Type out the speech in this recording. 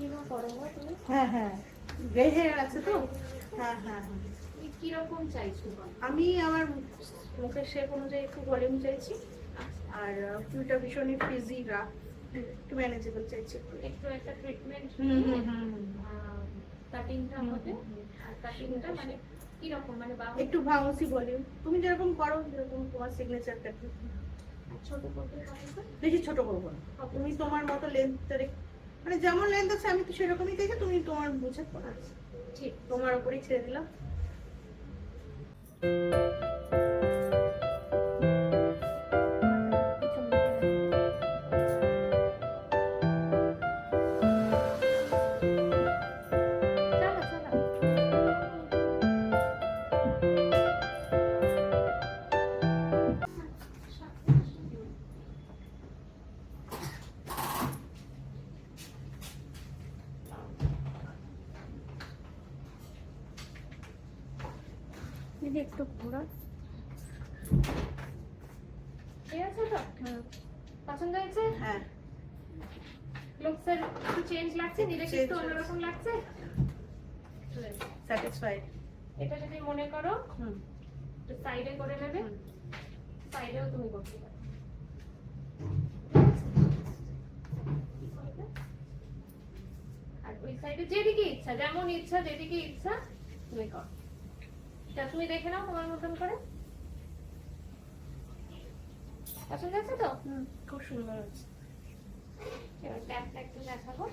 কিমা করো না তুমি? হ্যাঁ হ্যাঁ, গ্রে হেয়ার আছে তো। হ্যাঁ হ্যাঁ হ্যাঁ, তুমি কিরকম চাইছো বলো? আমি আমার মুখের শেপ অনুযায়ী একটু ভলিউম চাইছি, আর চুলটা ভীষণই ফ্রিজি রাফ, একটু ম্যানেজেবল চাইছি একটু। একটু একটা ট্রিটমেন্ট হুম হুম হুম, কাটিংটা হবে। আর কাটিংটা মানে কিরকম, মানে বাহু একটু ভাঙসি ভলিউম, তুমি যেরকম করো, যেরকম তোমার সিগনেচারটা একটু। ছোট করতে পারবে? বেশি ছোট করবো না, তুমি তোমার মতো লেন্থ, মানে যেমন লেন্থ আছে আমি তো সেরকমই চাইছি, তুমি তোমার বুঝে করো, ঠিক, তোমার উপরেই ছেড়ে দিলাম। চালা চালা। দিদি একটু ঘোরা। ঠিক আছে তো? পছন্দ হয়েছে? হ্যাঁ, লুকসের একটু চেঞ্জ লাগছে, নিজেকে একটু অন্যরকম লাগছে? স্যাটিসফাইড। এটা যদি মনে করো হুম, সাইডে করে নেবে, সাইডেও তুমি করতে পারো। আর ওই সাইডে যেদিকে ইচ্ছা, যেমন ইচ্ছা যেদিকে ইচ্ছা তুমি করো। এটা তুমি দেখে নাও তোমার মতন করে। পছন্দ আছে তো? খুব সুন্দর হচ্ছে। এবার ট্যাপটা একটু দেখাবো।